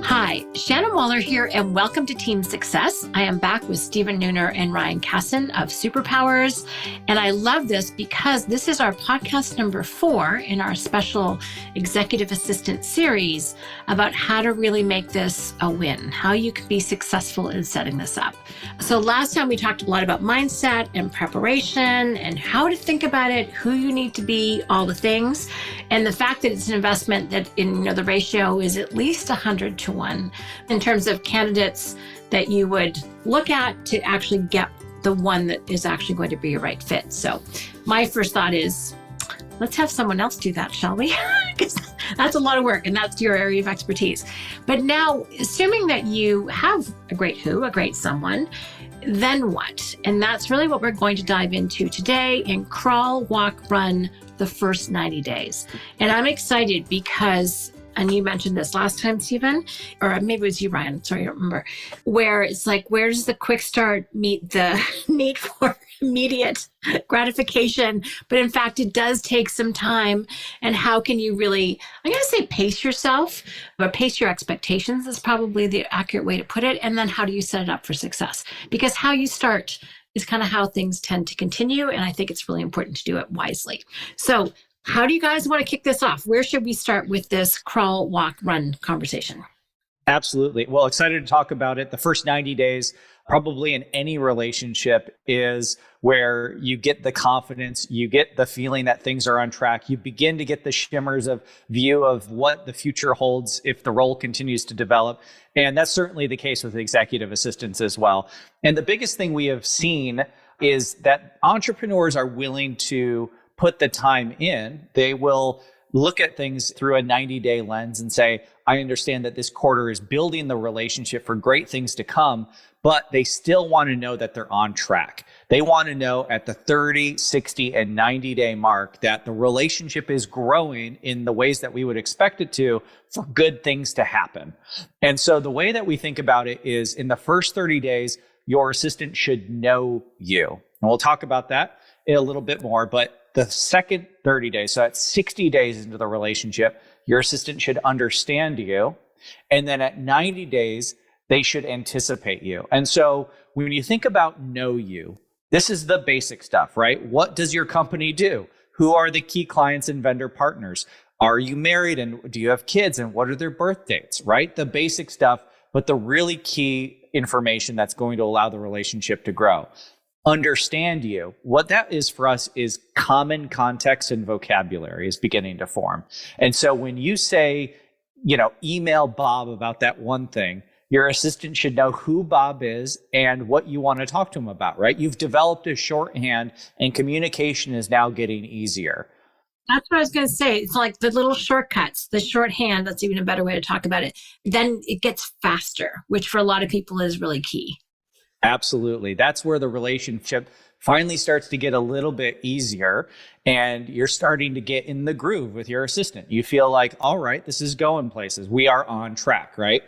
Hi, Shannon Waller here, and welcome to Team Success. I am back with Stephen Neuner and Ryan Cassin of Superpowers. And I love this because this is our podcast number 4 in our special executive assistant series about how to really make this a win, how you can be successful in setting this up. So last time we talked a lot about mindset and preparation and how to think about it, who you need to be, all the things. And the fact that it's an investment that the ratio is at least 100 to 1 in terms of candidates that you would look at to actually get the one that is actually going to be a right fit. So my first thought is, let's have someone else do that, shall we? Because that's a lot of work and that's your area of expertise. But now, assuming that you have a great who, a great someone, then what? And that's really what we're going to dive into today in Crawl, Walk, Run, the first 90 days. And I'm excited because, and you mentioned this last time, Stephen, or maybe it was you, Ryan, sorry, I don't remember, where it's like, where does the quick start meet the need for immediate gratification? But in fact, it does take some time. And how can you really, I'm going to say pace yourself, but pace your expectations is probably the accurate way to put it. And then how do you set it up for success? Because how you start is kind of how things tend to continue. And I think it's really important to do it wisely. So how do you guys want to kick this off? Where should we start with this crawl, walk, run conversation? Absolutely. Well, excited to talk about it. The first 90 days, probably in any relationship, is where you get the confidence, you get the feeling that things are on track. You begin to get the shimmers of view of what the future holds if the role continues to develop. And that's certainly the case with executive assistants as well. And the biggest thing we have seen is that entrepreneurs are willing to put the time in. They will look at things through a 90-day lens and say, I understand that this quarter is building the relationship for great things to come, but they still want to know that they're on track. They want to know at the 30, 60, and 90-day mark that the relationship is growing in the ways that we would expect it to for good things to happen. And so the way that we think about it is in the first 30 days, your assistant should know you. And we'll talk about that in a little bit more, but the second 30 days, so at 60 days into the relationship, your assistant should understand you. And then at 90 days, they should anticipate you. And so when you think about know you, this is the basic stuff, right? What does your company do? Who are the key clients and vendor partners? Are you married and do you have kids and what are their birth dates, right? The basic stuff, but the really key information that's going to allow the relationship to grow. Understand you. What that is for us is common context and vocabulary is beginning to form. And so when you say, email Bob about that one thing, your assistant should know who Bob is and what you want to talk to him about, right? You've developed a shorthand and communication is now getting easier. That's what I was going to say. It's like the little shortcuts, the shorthand, that's even a better way to talk about it. Then it gets faster, which for a lot of people is really key. Absolutely. That's where the relationship finally starts to get a little bit easier and you're starting to get in the groove with your assistant. You feel like, all right, this is going places. We are on track, right?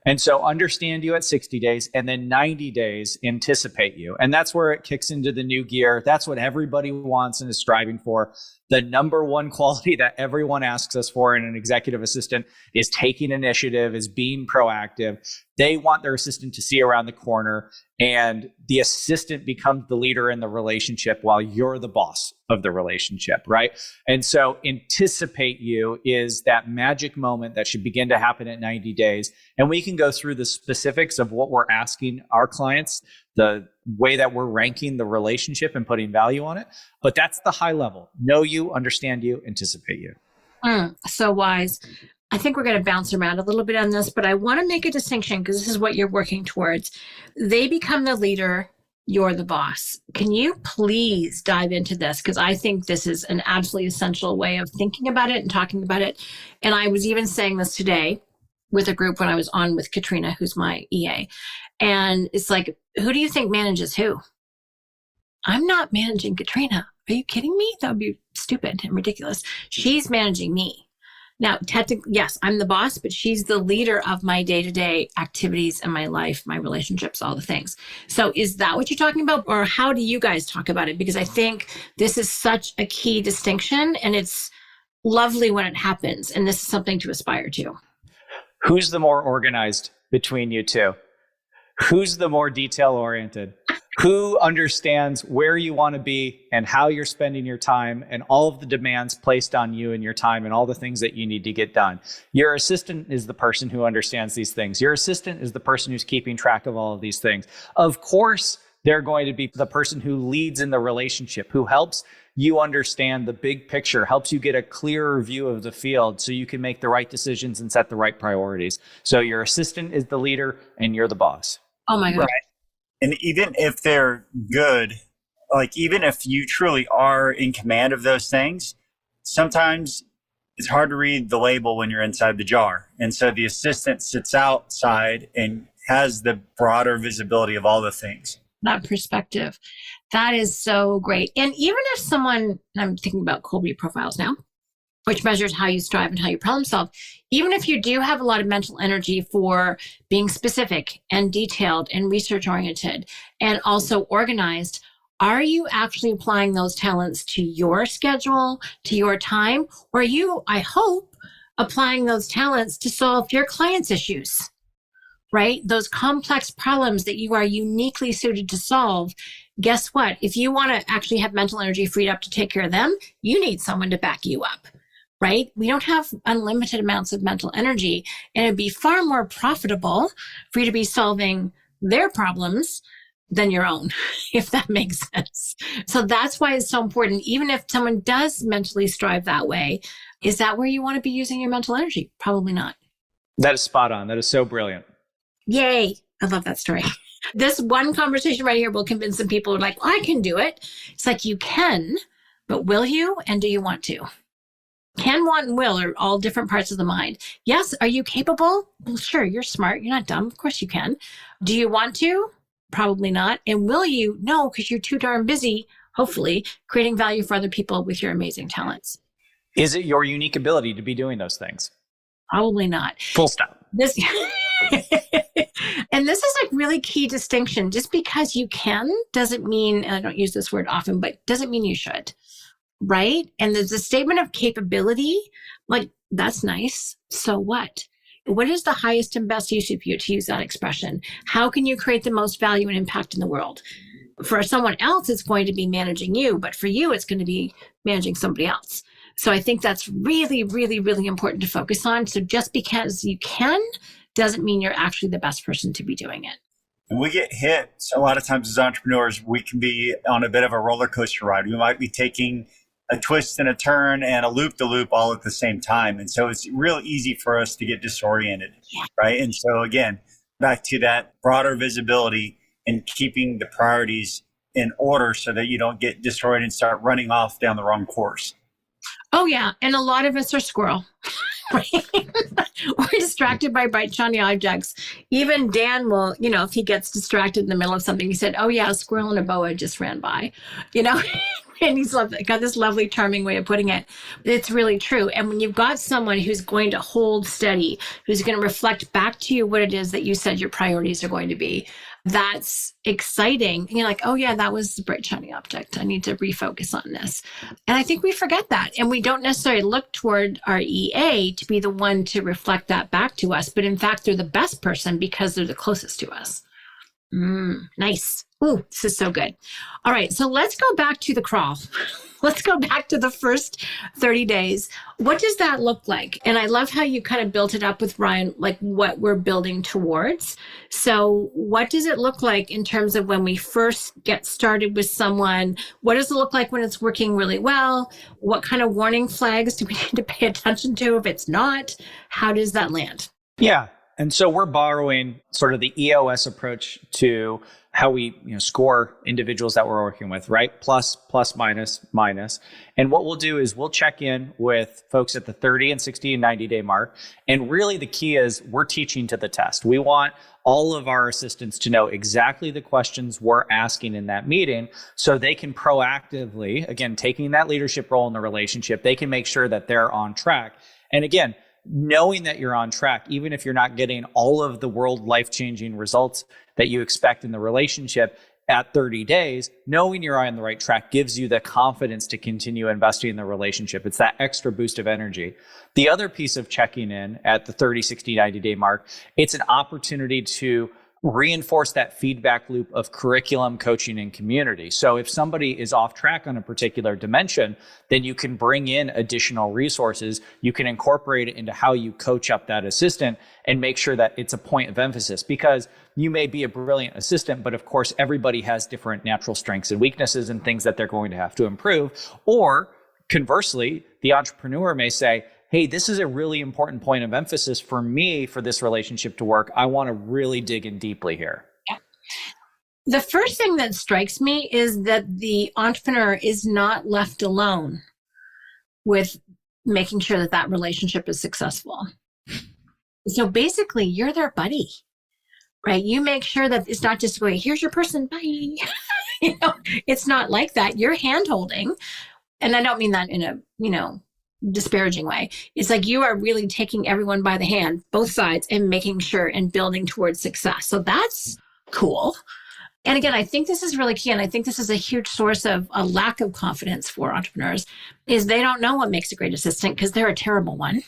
And so understand you at 60 days and then 90 days anticipate you. And that's where it kicks into the new gear. That's what everybody wants and is striving for. The number one quality that everyone asks us for in an executive assistant is taking initiative, is being proactive. They want their assistant to see around the corner and the assistant becomes the leader in the relationship while you're the boss of the relationship, right? And so anticipate you is that magic moment that should begin to happen at 90 days. And we can go through the specifics of what we're asking our clients, the way that we're ranking the relationship and putting value on it. But that's the high level. Know you, understand you, anticipate you. So wise. I think we're going to bounce around a little bit on this, but I want to make a distinction because this is what you're working towards. They become the leader. You're the boss. Can you please dive into this? Because I think this is an absolutely essential way of thinking about it and talking about it. And I was even saying this today with a group when I was on with Katrina, who's my EA. And it's like, who do you think manages who? I'm not managing Katrina. Are you kidding me? That would be stupid and ridiculous. She's managing me. Now, technically, yes, I'm the boss, but she's the leader of my day-to-day activities and my life, my relationships, all the things. So is that what you're talking about? Or how do you guys talk about it? Because I think this is such a key distinction and it's lovely when it happens. And this is something to aspire to. Who's the more organized between you two? Who's the more detail oriented? Who understands where you want to be and how you're spending your time and all of the demands placed on you and your time and all the things that you need to get done? Your assistant is the person who understands these things. Your assistant is the person who's keeping track of all of these things. Of course, they're going to be the person who leads in the relationship, who helps you understand the big picture, helps you get a clearer view of the field so you can make the right decisions and set the right priorities. So your assistant is the leader and you're the boss. Oh my God. Right. And even if they're good, like even if you truly are in command of those things, sometimes it's hard to read the label when you're inside the jar. And so the assistant sits outside and has the broader visibility of all the things. That perspective. That is so great. And even if someone, and I'm thinking about Colby profiles now, which measures how you strive and how you problem solve. Even if you do have a lot of mental energy for being specific and detailed and research oriented and also organized, are you actually applying those talents to your schedule, to your time? Or are you, I hope, applying those talents to solve your clients' issues, right? Those complex problems that you are uniquely suited to solve. Guess what? If you want to actually have mental energy freed up to take care of them, you need someone to back you up. Right? We don't have unlimited amounts of mental energy, and it'd be far more profitable for you to be solving their problems than your own, if that makes sense. So that's why it's so important. Even if someone does mentally strive that way, is that where you want to be using your mental energy? Probably not. That is spot on. That is so brilliant. Yay. I love that story. This one conversation right here will convince some people like, well, I can do it. It's like, you can, but will you? And do you want to? Can, want, and will are all different parts of the mind. Yes. Are you capable? Well, sure. You're smart. You're not dumb. Of course you can. Do you want to? Probably not. And will you? No, because you're too darn busy, hopefully, creating value for other people with your amazing talents. Is it your unique ability to be doing those things? Probably not. Full stop. This, and this is a really key distinction. Just because you can doesn't mean, and I don't use this word often, but doesn't mean you should. Right? And there's a statement of capability, like, that's nice. So what? What is the highest and best use of you, to use that expression? How can you create the most value and impact in the world? For someone else, it's going to be managing you, but for you, it's going to be managing somebody else. So I think that's really, really, really important to focus on. So just because you can doesn't mean you're actually the best person to be doing it. When we get hit, so a lot of times as entrepreneurs, we can be on a bit of a roller coaster ride. We might be taking a twist and a turn and a loop-de-loop all at the same time. And so it's real easy for us to get disoriented, right? And so again, back to that broader visibility and keeping the priorities in order so that you don't get disoriented and start running off down the wrong course. Oh yeah. And a lot of us are squirrel. Right? We're distracted by bright, shiny objects. Even Dan will, if he gets distracted in the middle of something, he said, oh yeah, a squirrel and a boa just ran by, and he's got this lovely, charming way of putting it. It's really true. And when you've got someone who's going to hold steady, who's going to reflect back to you what it is that you said your priorities are going to be, that's exciting. And you're like, oh yeah, that was the bright, shiny object. I need to refocus on this. And I think we forget that. And we don't necessarily look toward our EA to be the one to reflect that back to us. But in fact, they're the best person because they're the closest to us. Nice. Ooh, this is so good. All right. So let's go back to the crawl. Let's go back to the first 30 days. What does that look like? And I love how you kind of built it up with Ryan, like what we're building towards. So what does it look like in terms of when we first get started with someone? What does it look like when it's working really well? What kind of warning flags do we need to pay attention to if it's not? How does that land? Yeah. And so we're borrowing sort of the EOS approach to how we score individuals that we're working with, right? Plus, minus, minus. And what we'll do is we'll check in with folks at the 30 and 60 and 90 day mark. And really the key is we're teaching to the test. We want all of our assistants to know exactly the questions we're asking in that meeting so they can proactively, again, taking that leadership role in the relationship, they can make sure that they're on track. And again, knowing that you're on track, even if you're not getting all of the world life-changing results that you expect in the relationship, at 30 days, knowing you're on the right track gives you the confidence to continue investing in the relationship. It's that extra boost of energy. The other piece of checking in at the 30, 60, 90-day mark, it's an opportunity to reinforce that feedback loop of curriculum, coaching, and community. So if somebody is off track on a particular dimension, then you can bring in additional resources. You can incorporate it into how you coach up that assistant and make sure that it's a point of emphasis, because you may be a brilliant assistant, but of course, everybody has different natural strengths and weaknesses and things that they're going to have to improve. Or conversely, the entrepreneur may say, hey, this is a really important point of emphasis for me for this relationship to work. I want to really dig in deeply here. Yeah. The first thing that strikes me is that the entrepreneur is not left alone with making sure that that relationship is successful. So basically, you're their buddy, right? You make sure that it's not just going, here's your person, bye. It's not like that. You're hand-holding. And I don't mean that in a, disparaging way. It's like you are really taking everyone by the hand, both sides, and making sure and building towards success. So that's cool. And again, I think this is really key. And I think this is a huge source of a lack of confidence for entrepreneurs is they don't know what makes a great assistant because they're a terrible one.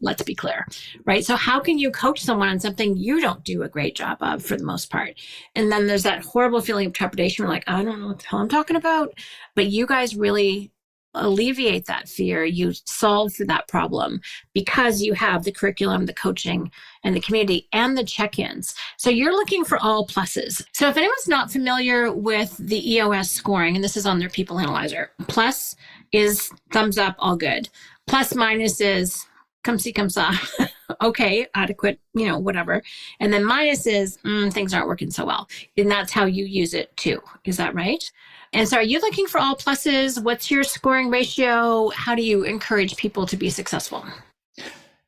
Let's be clear, right? So how can you coach someone on something you don't do a great job of for the most part? And then there's that horrible feeling of trepidation. We're like, I don't know what the hell I'm talking about. But you guys really alleviate that fear. You solve for that problem because you have the curriculum, the coaching, and the community, and the check-ins. So you're looking for all pluses. So if anyone's not familiar with the EOS scoring, and this is on their People Analyzer, plus is thumbs up, all good. Plus minus is come see, come saw. Okay, adequate, whatever. And then minus is things aren't working so well. And that's how you use it too. Is that right? And so are you looking for all pluses? What's your scoring ratio? How do you encourage people to be successful?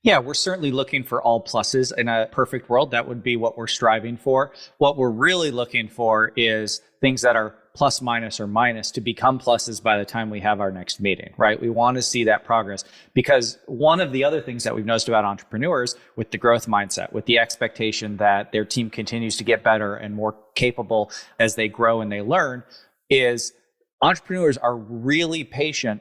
Yeah, we're certainly looking for all pluses. In a perfect world, that would be what we're striving for. What we're really looking for is things that are plus, minus, or minus to become pluses by the time we have our next meeting, right? We want to see that progress, because one of the other things that we've noticed about entrepreneurs with the growth mindset, with the expectation that their team continues to get better and more capable as they grow and they learn, is entrepreneurs are really patient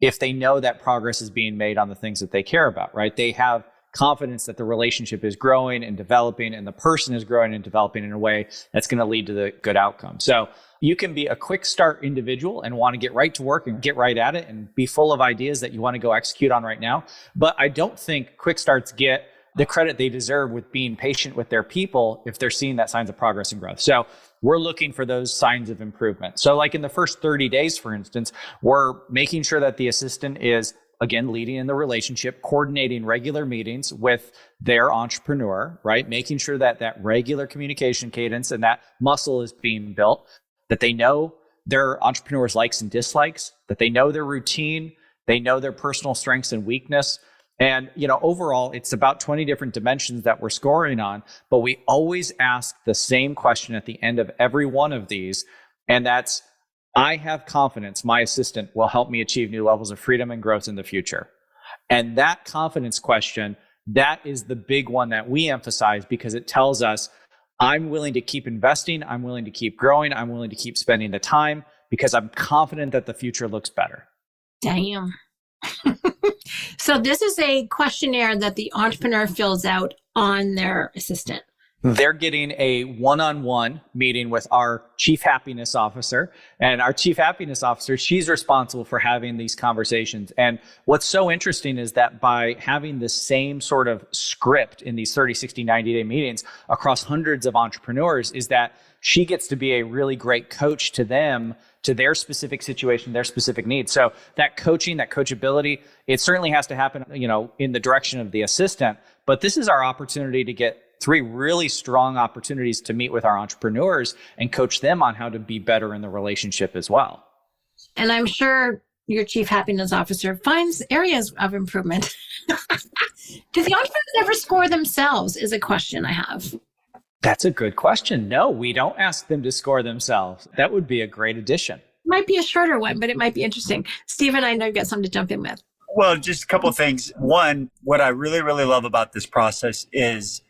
if they know that progress is being made on the things that they care about, right? They have confidence that the relationship is growing and developing and the person is growing and developing in a way that's going to lead to the good outcome. So you can be a quick start individual and want to get right to work and get right at it and be full of ideas that you want to go execute on right now. But I don't think quick starts get the credit they deserve with being patient with their people if they're seeing that signs of progress and growth. So we're looking for those signs of improvement. So like in the first 30 days, for instance, we're making sure that the assistant is, again, leading in the relationship, coordinating regular meetings with their entrepreneur, right? Making sure that that regular communication cadence and that muscle is being built, that they know their entrepreneur's likes and dislikes, that they know their routine, they know their personal strengths and weakness. And, overall, it's about 20 different dimensions that we're scoring on, but we always ask the same question at the end of every one of these. And that's, I have confidence my assistant will help me achieve new levels of freedom and growth in the future. And that confidence question, that is the big one that we emphasize, because it tells us I'm willing to keep investing, I'm willing to keep growing, I'm willing to keep spending the time because I'm confident that the future looks better. Damn. So this is a questionnaire that the entrepreneur fills out on their assistant. They're getting a one-on-one meeting with our chief happiness officer. And our chief happiness officer, she's responsible for having these conversations. And what's so interesting is that by having the same sort of script in these 30, 60, 90-day meetings across hundreds of entrepreneurs, is that she gets to be a really great coach to them, to their specific situation, their specific needs. So that coaching, that coachability, it certainly has to happen, in the direction of the assistant. But this is our opportunity to get 3 really strong opportunities to meet with our entrepreneurs and coach them on how to be better in the relationship as well. And I'm sure your chief happiness officer finds areas of improvement. Do the entrepreneurs ever score themselves is a question I have. That's a good question. No, we don't ask them to score themselves. That would be a great addition. Might be a shorter one, but it might be interesting. Stephen, I know you've got something to jump in with. Well, just a couple of things. One, what I really, really love about this process is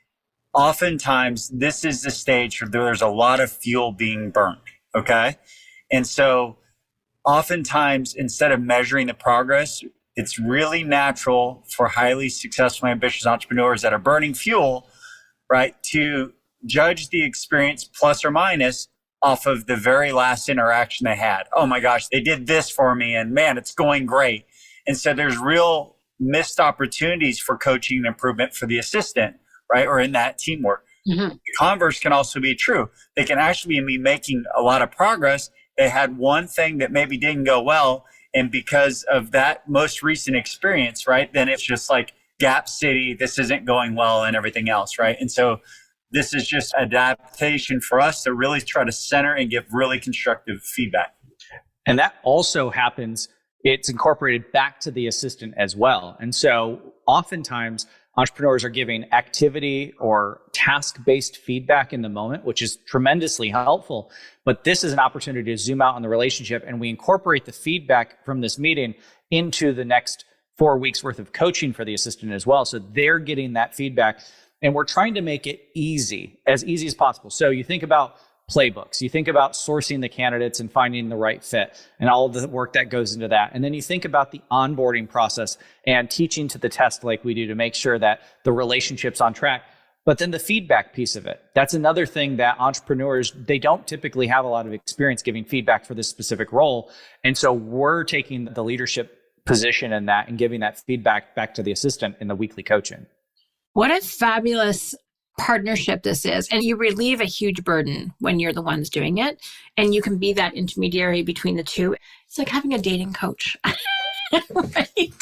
oftentimes this is the stage where there's a lot of fuel being burned. Okay. And so oftentimes, instead of measuring the progress, it's really natural for highly successful, ambitious entrepreneurs that are burning fuel, right, to judge the experience plus or minus off of the very last interaction they had. Oh my gosh, they did this for me and man, it's going great. And so there's real missed opportunities for coaching and improvement for the assistant, right, or in that teamwork. Mm-hmm. The converse can also be true. They can actually be making a lot of progress. They had one thing that maybe didn't go well. And because of that most recent experience, right, then it's just like Gap City, this isn't going well and everything else, right? And so this is just adaptation for us to really try to center and give really constructive feedback. And that also happens, it's incorporated back to the assistant as well. And so oftentimes entrepreneurs are giving activity or task-based feedback in the moment, which is tremendously helpful. But this is an opportunity to zoom out on the relationship, and we incorporate the feedback from this meeting into the next 4 weeks worth of coaching for the assistant as well. So they're getting that feedback, and we're trying to make it easy as possible. So you think about playbooks, you think about sourcing the candidates and finding the right fit and all of the work that goes into that. And then you think about the onboarding process and teaching to the test like we do to make sure that the relationship's on track. But then the feedback piece of it, that's another thing that entrepreneurs, they don't typically have a lot of experience giving feedback for this specific role. And so we're taking the leadership position in that and giving that feedback back to the assistant in the weekly coaching. What a fabulous partnership this is. And you relieve a huge burden when you're the ones doing it. And you can be that intermediary between the two. It's like having a dating coach, right?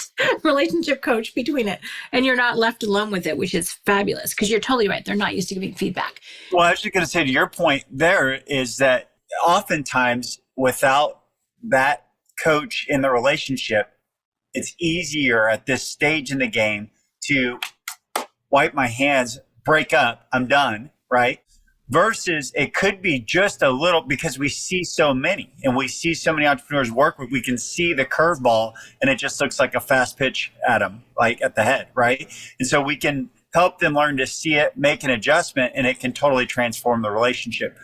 Relationship coach between it. And you're not left alone with it, which is fabulous because you're totally right. They're not used to giving feedback. Well, I was just going to say to your point there is that oftentimes without that coach in the relationship, it's easier at this stage in the game to wipe my hands, break up, I'm done, right? Versus it could be just a little, because we see so many and we see so many entrepreneurs work with, we can see the curveball and it just looks like a fast pitch at them, like at the head, right? And so we can help them learn to see it, make an adjustment, and it can totally transform the relationship.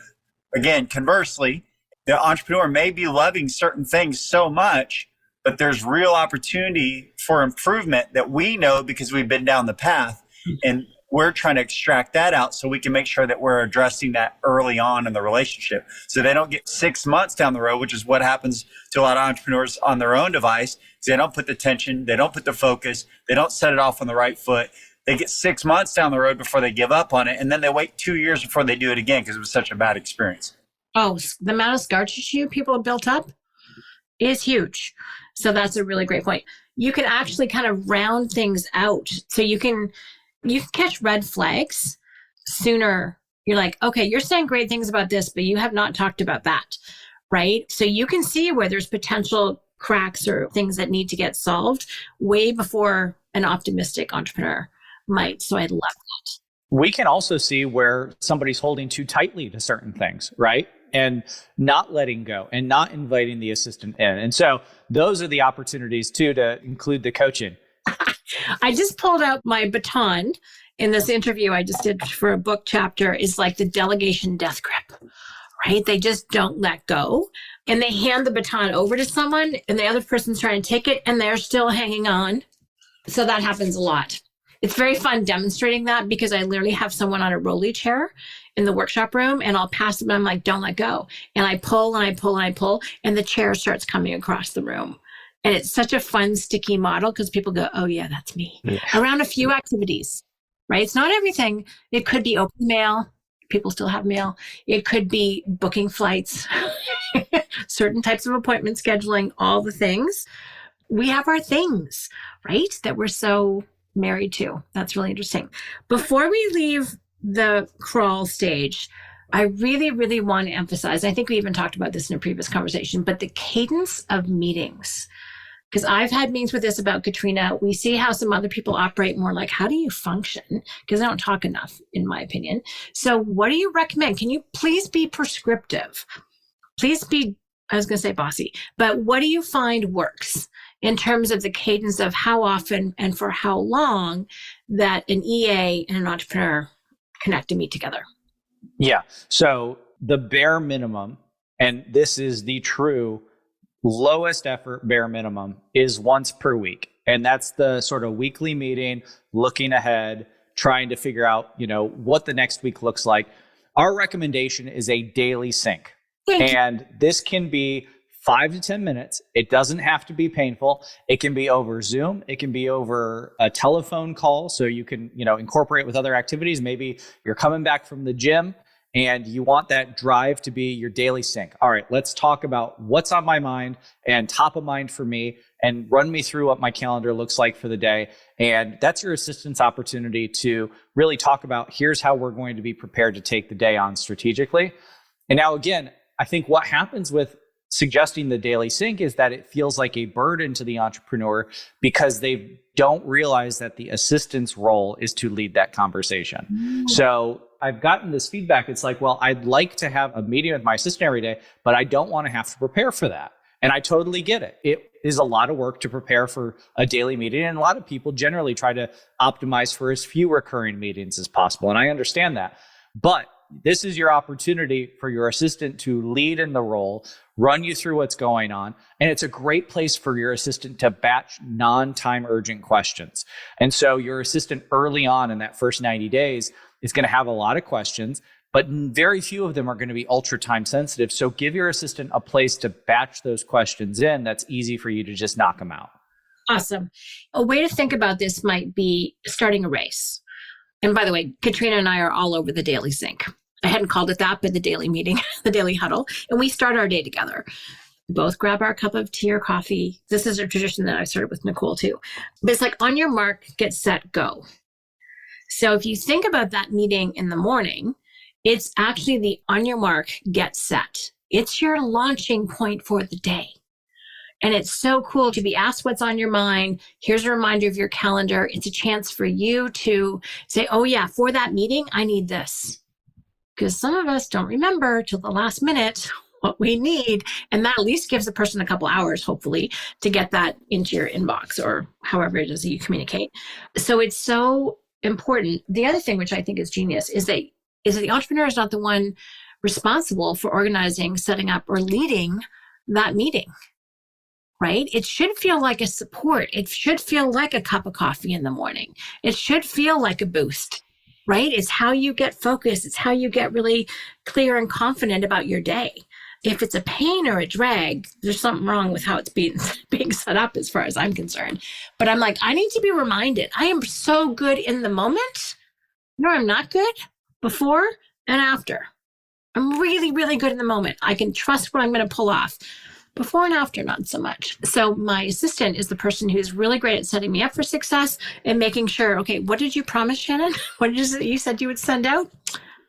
Again, conversely, the entrepreneur may be loving certain things so much, but there's real opportunity for improvement that we know because we've been down the path. And we're trying to extract that out so we can make sure that we're addressing that early on in the relationship. So they don't get 6 months down the road, which is what happens to a lot of entrepreneurs on their own device. They don't put the tension, they don't put the focus, they don't set it off on the right foot. They get 6 months down the road before they give up on it. And then they wait 2 years before they do it again because it was such a bad experience. Oh, the amount of scar tissue people have built up is huge. So that's a really great point. You can actually kind of round things out. So you can catch red flags sooner. You're like, okay, you're saying great things about this, but you have not talked about that, right? So you can see where there's potential cracks or things that need to get solved way before an optimistic entrepreneur might. So I love that. We can also see where somebody's holding too tightly to certain things, right? And not letting go and not inviting the assistant in. And so those are the opportunities too to include the coaching. I just pulled out my baton in this interview I just did for a book chapter. Is like the delegation death grip, right? They just don't let go and they hand the baton over to someone and the other person's trying to take it and they're still hanging on. So that happens a lot. It's very fun demonstrating that because I literally have someone on a rolly chair in the workshop room and I'll pass them and I'm like, don't let go. And I pull and I pull and I pull and the chair starts coming across the room. And it's such a fun, sticky model because people go, oh yeah, that's me. Yeah. Around a few activities, right? It's not everything. It could be open mail. People still have mail. It could be booking flights, certain types of appointment scheduling, all the things. We have our things, right? That we're so married to. That's really interesting. Before we leave the crawl stage, I really, really want to emphasize, I think we even talked about this in a previous conversation, but the cadence of meetings. Because I've had meetings with this about Katrina. We see how some other people operate more like, how do you function? Because they don't talk enough, in my opinion. So what do you recommend? Can you please be prescriptive? Please be, I was going to say bossy, but what do you find works in terms of the cadence of how often and for how long that an EA and an entrepreneur connect and meet together? Yeah. So the bare minimum, and this is the true lowest effort bare minimum, is once per week. And that's the sort of weekly meeting, looking ahead, trying to figure out, what the next week looks like. Our recommendation is a daily sync. And this can be 5 to 10 minutes. It doesn't have to be painful. It can be over Zoom. It can be over a telephone call. So you can, incorporate with other activities. Maybe you're coming back from the gym and you want that drive to be your daily sync. All right, let's talk about what's on my mind and top of mind for me, and run me through what my calendar looks like for the day. And that's your assistant's opportunity to really talk about, here's how we're going to be prepared to take the day on strategically. And now, again, I think what happens with suggesting the daily sync is that it feels like a burden to the entrepreneur because they don't realize that the assistant's role is to lead that conversation. So I've gotten this feedback. It's like, well, I'd like to have a meeting with my assistant every day, but I don't want to have to prepare for that. And I totally get it. It is a lot of work to prepare for a daily meeting. And a lot of people generally try to optimize for as few recurring meetings as possible. And I understand that. But this is your opportunity for your assistant to lead in the role, run you through what's going on. And it's a great place for your assistant to batch non-time urgent questions. And so your assistant early on in that first 90 days is going to have a lot of questions, but very few of them are going to be ultra time sensitive. So give your assistant a place to batch those questions in that's easy for you to just knock them out. Awesome. A way to think about this might be starting a race. And by the way, Katrina and I are all over the daily sync. I hadn't called it that, but the daily meeting, the daily huddle, and we start our day together. We both grab our cup of tea or coffee. This is a tradition that I started with Nicole too. But it's like, on your mark, get set, go. So if you think about that meeting in the morning, it's actually the on your mark, get set. It's your launching point for the day. And it's so cool to be asked what's on your mind. Here's a reminder of your calendar. It's a chance for you to say, oh yeah, for that meeting, I need this. Because some of us don't remember till the last minute what we need. And that at least gives the person a couple hours, hopefully, to get that into your inbox or however it is that you communicate. So it's so important. The other thing, which I think is genius, is that the entrepreneur is not the one responsible for organizing, setting up, or leading that meeting, right? It should feel like a support. It should feel like a cup of coffee in the morning. It should feel like a boost. Right? It's how you get focused. It's how you get really clear and confident about your day. If it's a pain or a drag, there's something wrong with how it's being set up as far as I'm concerned. But I'm like, I need to be reminded. I am so good in the moment. No, I'm not good before and after. I'm really, really good in the moment. I can trust what I'm going to pull off. Before and after, not so much. So my assistant is the person who's really great at setting me up for success and making sure, okay, what did you promise, Shannon? What is it you said you would send out?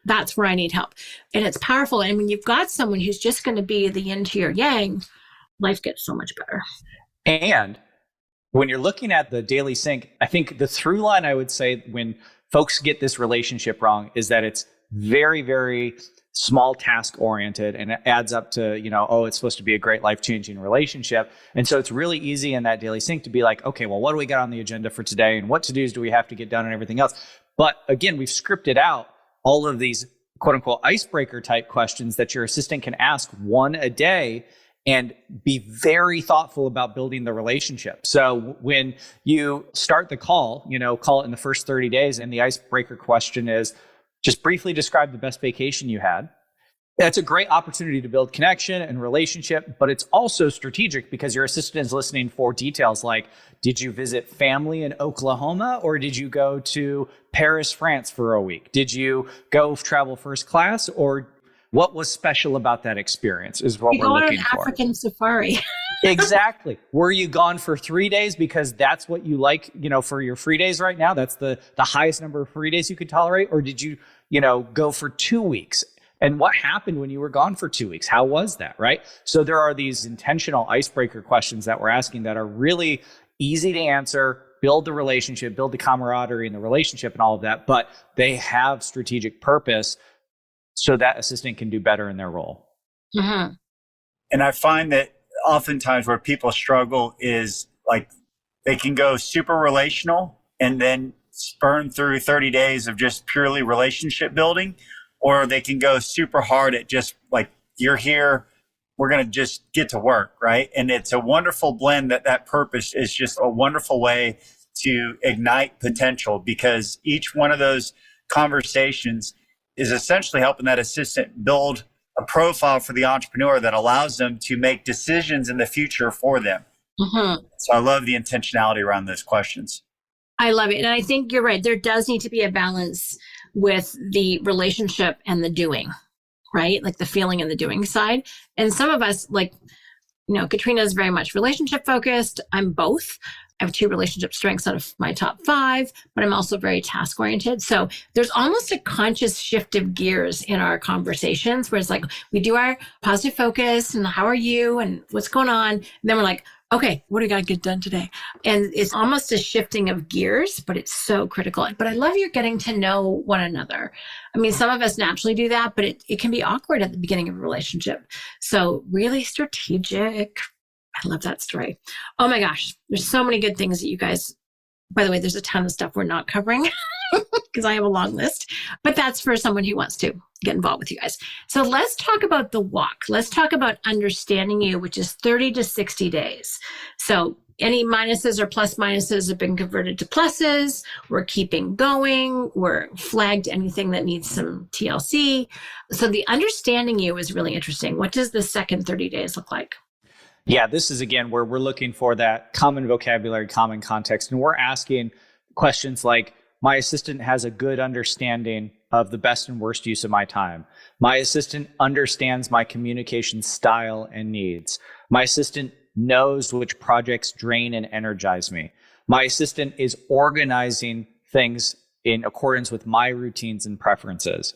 That's where I need help. And it's powerful. And when you've got someone who's just going to be the yin to your yang, life gets so much better. And when you're looking at the daily sync, I think the through line I would say when folks get this relationship wrong is that it's very, very small task oriented, and it adds up to, it's supposed to be a great life-changing relationship. And so it's really easy in that daily sync to be like, okay, well, what do we got on the agenda for today? And what to-dos do we have to get done and everything else? But again, we've scripted out all of these quote unquote icebreaker type questions that your assistant can ask one a day and be very thoughtful about building the relationship. So when you start the call, call it in the first 30 days, and the icebreaker question is, just briefly describe the best vacation you had. That's a great opportunity to build connection and relationship, but it's also strategic because your assistant is listening for details like, did you visit family in Oklahoma or did you go to Paris, France for a week? Did you go travel first class, or what was special about that experience is what we're looking for. African safari. Exactly. Were you gone for 3 days because that's what you like, for your free days right now? That's the highest number of free days you could tolerate. Or did you, go for 2 weeks? And what happened when you were gone for 2 weeks? How was that, right? So there are these intentional icebreaker questions that we're asking that are really easy to answer, build the relationship, build the camaraderie in the relationship and all of that, but they have strategic purpose so that assistant can do better in their role. Mm-hmm. And I find that oftentimes where people struggle is like they can go super relational and then burn through 30 days of just purely relationship building, or they can go super hard at just like, you're here, we're going to just get to work, right? And it's a wonderful blend that purpose is just a wonderful way to ignite potential, because each one of those conversations is essentially helping that assistant build a profile for the entrepreneur that allows them to make decisions in the future for them. Mm-hmm. So I love the intentionality around those questions. I love it. And I think you're right. There does need to be a balance with the relationship and the doing, right? Like the feeling and the doing side. And some of us, like, Katrina is very much relationship focused. I'm both. I have 2 relationship strengths out of my top 5, but I'm also very task oriented. So there's almost a conscious shift of gears in our conversations where it's like, we do our positive focus and how are you and what's going on? And then we're like, okay, what do we got to get done today? And it's almost a shifting of gears, but it's so critical. But I love you're getting to know one another. I mean, some of us naturally do that, but it can be awkward at the beginning of a relationship. So really strategic. I love that story. Oh my gosh, there's so many good things that you guys, by the way, there's a ton of stuff we're not covering because I have a long list, but that's for someone who wants to get involved with you guys. So let's talk about the walk. Let's talk about understanding you, which is 30 to 60 days. So any minuses or plus minuses have been converted to pluses. We're keeping going. We're flagged anything that needs some TLC. So the understanding you is really interesting. What does the second 30 days look like? Yeah, this is again where we're looking for that common vocabulary, common context. And we're asking questions like, my assistant has a good understanding of the best and worst use of my time. My assistant understands my communication style and needs. My assistant knows which projects drain and energize me. My assistant is organizing things in accordance with my routines and preferences.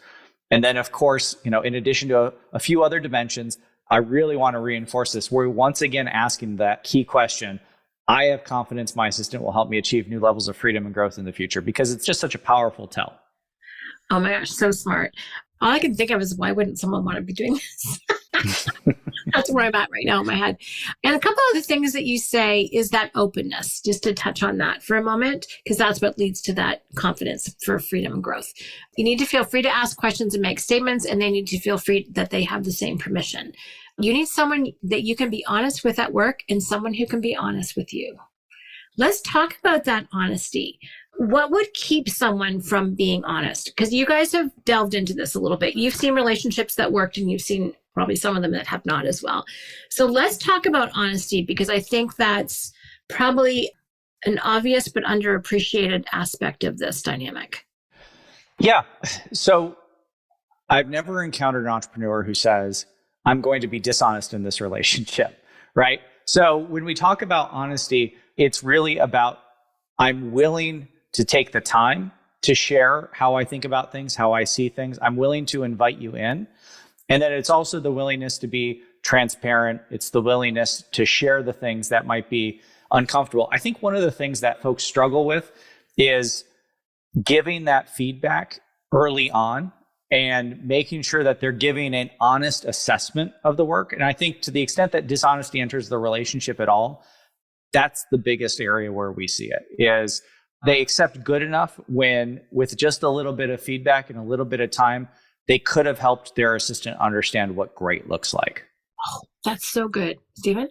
And then, of course, in addition to a few other dimensions, I really want to reinforce this. We're once again asking that key question. I have confidence my assistant will help me achieve new levels of freedom and growth in the future, because it's just such a powerful tell. Oh my gosh, so smart. All I can think of is, why wouldn't someone want to be doing this? That's where I'm at right now in my head. And a couple of the things that you say is that openness, just to touch on that for a moment, because that's what leads to that confidence for freedom and growth. You need to feel free to ask questions and make statements, and they need to feel free that they have the same permission. You need someone that you can be honest with at work and someone who can be honest with you. Let's talk about that honesty. What would keep someone from being honest? Because you guys have delved into this a little bit. You've seen relationships that worked, and you've seen probably some of them that have not as well. So let's talk about honesty, because I think that's probably an obvious but underappreciated aspect of this dynamic. Yeah. So I've never encountered an entrepreneur who says, I'm going to be dishonest in this relationship, right? So when we talk about honesty, it's really about, I'm willing to take the time to share how I think about things, how I see things. I'm willing to invite you in. And then it's also the willingness to be transparent. It's the willingness to share the things that might be uncomfortable. I think one of the things that folks struggle with is giving that feedback early on and making sure that they're giving an honest assessment of the work. And I think to the extent that dishonesty enters the relationship at all, that's the biggest area where we see it, is they accept good enough when, with just a little bit of feedback and a little bit of time, they could have helped their assistant understand what great looks like. Oh, that's so good. Stephen?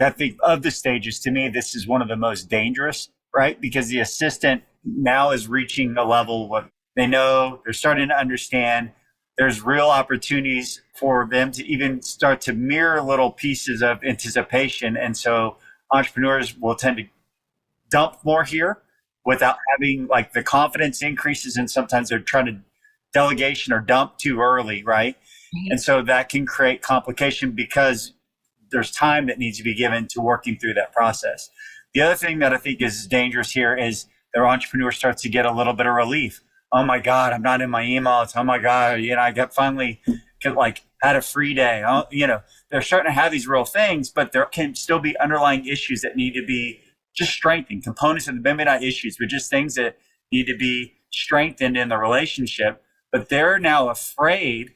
I think of the stages, to me, this is one of the most dangerous, right? Because the assistant now is reaching a level where they know, they're starting to understand. There's real opportunities for them to even start to mirror little pieces of anticipation. And so entrepreneurs will tend to dump more here without having like the confidence increases. And sometimes they're trying to delegation or dump too early, right? Mm-hmm. And so that can create complication because there's time that needs to be given to working through that process. The other thing that I think is dangerous here is their entrepreneur starts to get a little bit of relief. Oh my God, I'm not in my emails. Oh my God, I got finally had a free day. They're starting to have these real things, but there can still be underlying issues that need to be just strengthened. Components of the maybe not issues, but just things that need to be strengthened in the relationship. But they're now afraid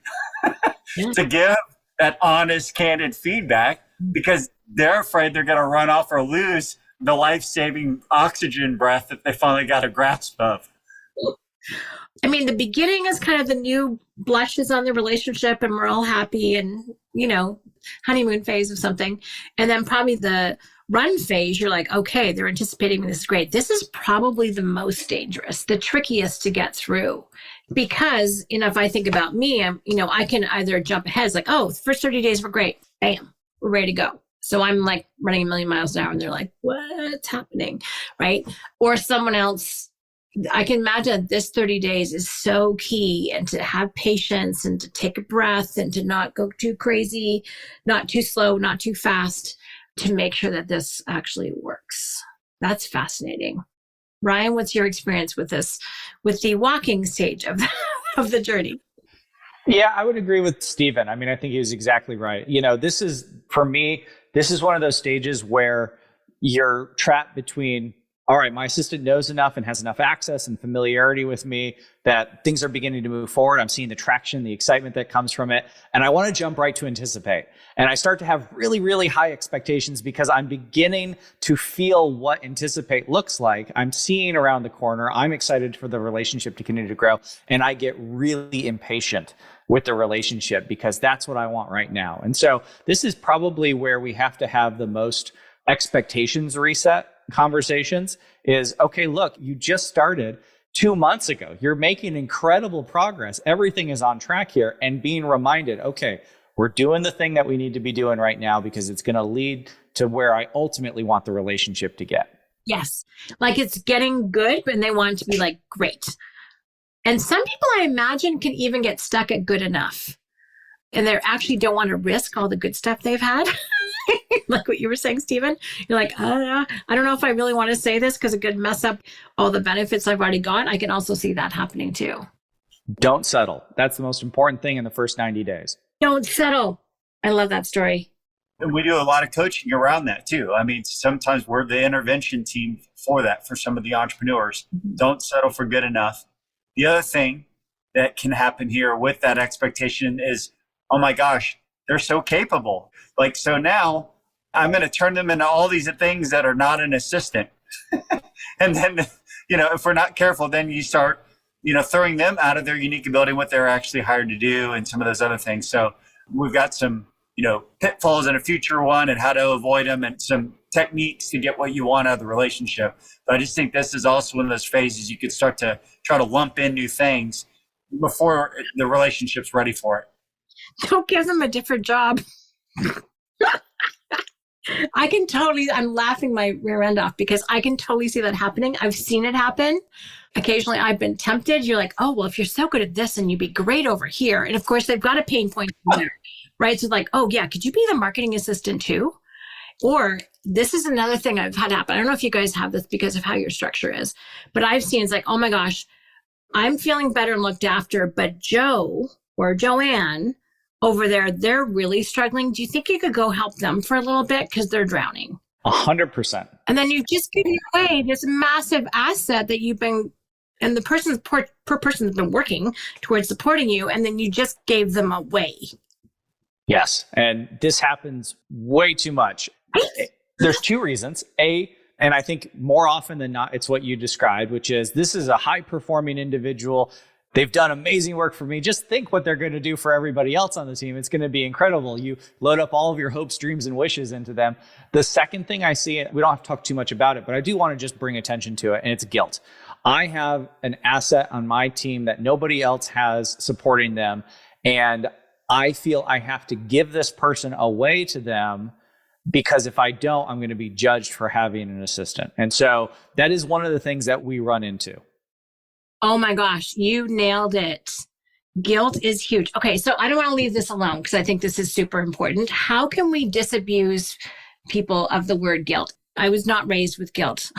to give that honest, candid feedback because they're afraid they're going to run off or lose the life-saving oxygen breath that they finally got a grasp of. I mean, the beginning is kind of the new blushes on the relationship and we're all happy and, honeymoon phase of something. And then probably the run phase, you're like, okay, they're anticipating this is great. This is probably the most dangerous, the trickiest to get through. Because, if I think about me, I can either jump ahead. It's like, oh, the first 30 days were great. Bam, we're ready to go. So I'm like running a million miles an hour and they're like, what's happening? Right. Or someone else, I can imagine this 30 days is so key, and to have patience and to take a breath and to not go too crazy, not too slow, not too fast, to make sure that this actually works. That's fascinating. Ryan, what's your experience with this, with the walking stage of the journey? Yeah, I would agree with Stephen. I mean, I think he was exactly right. This is, for me, this is one of those stages where you're trapped between, all right, my assistant knows enough and has enough access and familiarity with me that things are beginning to move forward. I'm seeing the traction, the excitement that comes from it. And I want to jump right to anticipate. And I start to have really, really high expectations because I'm beginning to feel what anticipate looks like. I'm seeing around the corner. I'm excited for the relationship to continue to grow. And I get really impatient with the relationship because that's what I want right now. And so this is probably where we have to have the most expectations reset conversations is, okay, look, you just started 2 months ago. You're making incredible progress. Everything is on track here, and being reminded, okay, we're doing the thing that we need to be doing right now because it's going to lead to where I ultimately want the relationship to get. Yes. Like it's getting good, but they want it to be like great. And some people, I imagine, can even get stuck at good enough. And they actually don't want to risk all the good stuff they've had. Like what you were saying, Stephen. You're like, I don't know if I really want to say this because it could mess up all the benefits I've already got. I can also see that happening too. Don't settle. That's the most important thing in the first 90 days. Don't settle. I love that story. And we do a lot of coaching around that too. I mean, sometimes we're the intervention team for that, for some of the entrepreneurs. Mm-hmm. Don't settle for good enough. The other thing that can happen here with that expectation is, oh my gosh, they're so capable. Like, so now I'm going to turn them into all these things that are not an assistant. And then, if we're not careful, then you start, throwing them out of their unique ability, what they're actually hired to do and some of those other things. So we've got some, pitfalls in a future one and how to avoid them and some techniques to get what you want out of the relationship. But I just think this is also one of those phases you could start to try to lump in new things before the relationship's ready for it. Don't give them a different job. I'm laughing my rear end off because I can totally see that happening. I've seen it happen. Occasionally I've been tempted. You're like, oh, well, if you're so good at this and you'd be great over here. And of course they've got a pain point there, right? So like, oh yeah, could you be the marketing assistant too? Or this is another thing I've had happen. I don't know if you guys have this because of how your structure is, but I've seen it's like, oh my gosh, I'm feeling better and looked after, but Joe or Joanne over there, they're really struggling. Do you think you could go help them for a little bit because they're drowning? 100%. And then you've just given away this massive asset that you've been, and the person's per person has been working towards supporting you, and then you just gave them away. Yes. And this happens way too much. There's two reasons. And I think more often than not, it's what you described, which is this is a high-performing individual. They've done amazing work for me. Just think what they're going to do for everybody else on the team. It's going to be incredible. You load up all of your hopes, dreams, and wishes into them. The second thing I see, we don't have to talk too much about it, but I do want to just bring attention to it, and it's guilt. I have an asset on my team that nobody else has supporting them, and I feel I have to give this person away to them because if I don't, I'm going to be judged for having an assistant. And so that is one of the things that we run into. Oh my gosh, you nailed it. Guilt is huge. Okay, so I don't want to leave this alone because I think this is super important. How can we disabuse people of the word guilt? I was not raised with guilt.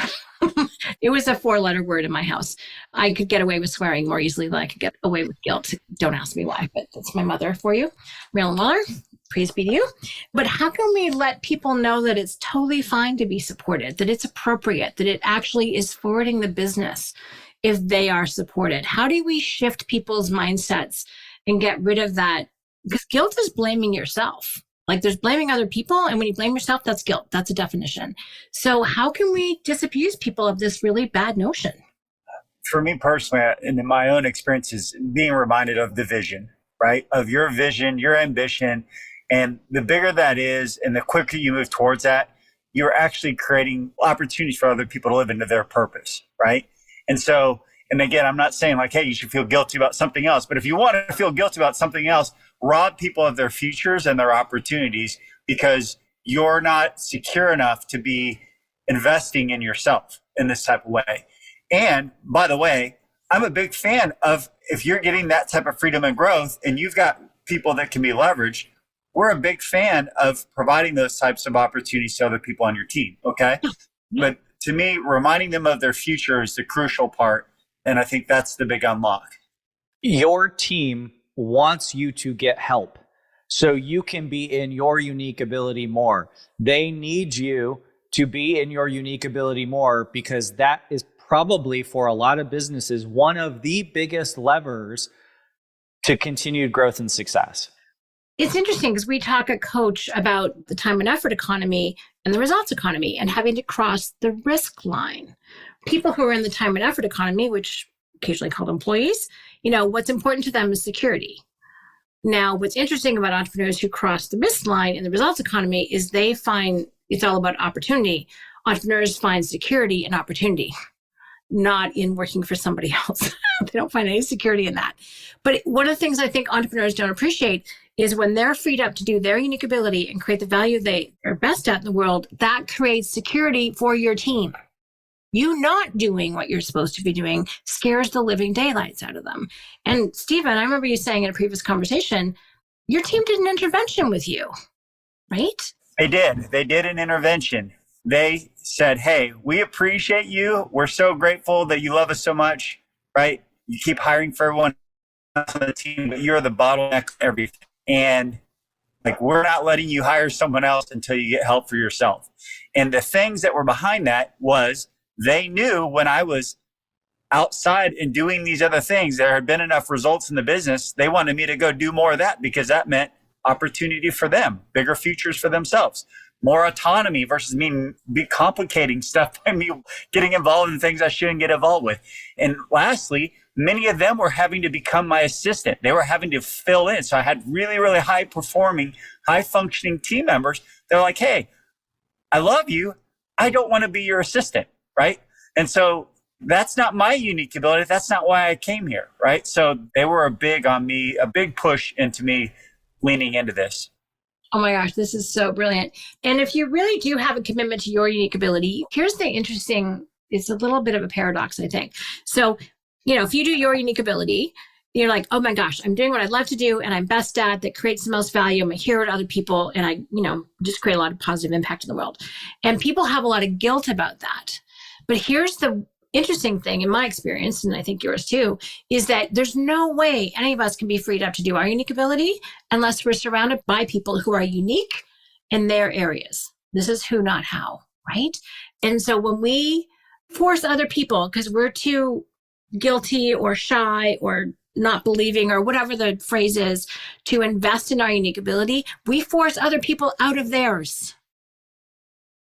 It was a 4-letter word in my house. I could get away with swearing more easily than I could get away with guilt. Don't ask me why, but that's my mother for you. Shannon Waller, praise be to you. But how can we let people know that it's totally fine to be supported, that it's appropriate, that it actually is forwarding the business if they are supported? How do we shift people's mindsets and get rid of that? Because guilt is blaming yourself. Like there's blaming other people. And when you blame yourself, that's guilt. That's a definition. So how can we disabuse people of this really bad notion? For me personally, and in my own experiences, being reminded of the vision, right? Of your vision, your ambition. And the bigger that is, and the quicker you move towards that, you're actually creating opportunities for other people to live into their purpose, right? And so, and again, I'm not saying like, hey, you should feel guilty about something else. But if you want to feel guilty about something else, rob people of their futures and their opportunities because you're not secure enough to be investing in yourself in this type of way. And by the way, I'm a big fan of if you're getting that type of freedom and growth and you've got people that can be leveraged, we're a big fan of providing those types of opportunities to other people on your team. Okay. But to me, reminding them of their future is the crucial part. And I think that's the big unlock. Your team wants you to get help so you can be in your unique ability more. They need you to be in your unique ability more because that is probably for a lot of businesses one of the biggest levers to continued growth and success. It's interesting because we talk at Coach about the time and effort economy and the results economy and having to cross the risk line. People who are in the time and effort economy, which occasionally called employees, what's important to them is security. Now, what's interesting about entrepreneurs who cross the risk line in the results economy is they find it's all about opportunity. Entrepreneurs find security in opportunity, not in working for somebody else. They don't find any security in that. But one of the things I think entrepreneurs don't appreciate is when they're freed up to do their unique ability and create the value they are best at in the world, that creates security for your team. You not doing what you're supposed to be doing scares the living daylights out of them. And Stephen, I remember you saying in a previous conversation, your team did an intervention with you, right? They did. They did an intervention. They said, hey, we appreciate you. We're so grateful that you love us so much, right? You keep hiring for everyone else on the team, but you're the bottleneck for everything. And like, we're not letting you hire someone else until you get help for yourself. And the things that were behind that was they knew when I was outside and doing these other things, there had been enough results in the business. They wanted me to go do more of that because that meant opportunity for them, bigger futures for themselves, more autonomy versus me be complicating stuff by me getting involved in things I shouldn't get involved with. And lastly, many of them were having to become my assistant. They were having to fill in. So I had really, really high performing, high functioning team members. They're like, hey, I love you. I don't want to be your assistant. Right. And so that's not my unique ability. That's not why I came here. Right. So they were a big push into me leaning into this. Oh my gosh, this is so brilliant. And if you really do have a commitment to your unique ability, here's the interesting, it's a little bit of a paradox, I think. So, if you do your unique ability, you're like, oh my gosh, I'm doing what I love to do and I'm best at, that creates the most value. I'm a hero to other people. And I, just create a lot of positive impact in the world. And people have a lot of guilt about that. But here's the interesting thing in my experience, and I think yours too, is that there's no way any of us can be freed up to do our unique ability unless we're surrounded by people who are unique in their areas. This is who, not how, right? And so when we force other people, because we're too guilty or shy or not believing or whatever the phrase is, to invest in our unique ability, we force other people out of theirs.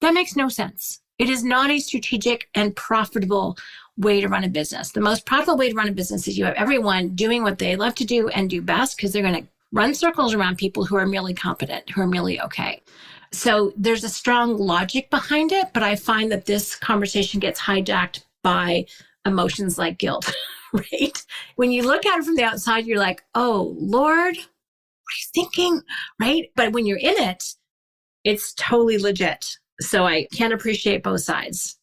That makes no sense. It is not a strategic and profitable way to run a business. The most profitable way to run a business is you have everyone doing what they love to do and do best because they're going to run circles around people who are merely competent, who are merely okay. So there's a strong logic behind it, but I find that this conversation gets hijacked by emotions like guilt, right? When you look at it from the outside, you're like, oh, Lord, what are you thinking, right? But when you're in it, it's totally legit. So I can appreciate both sides.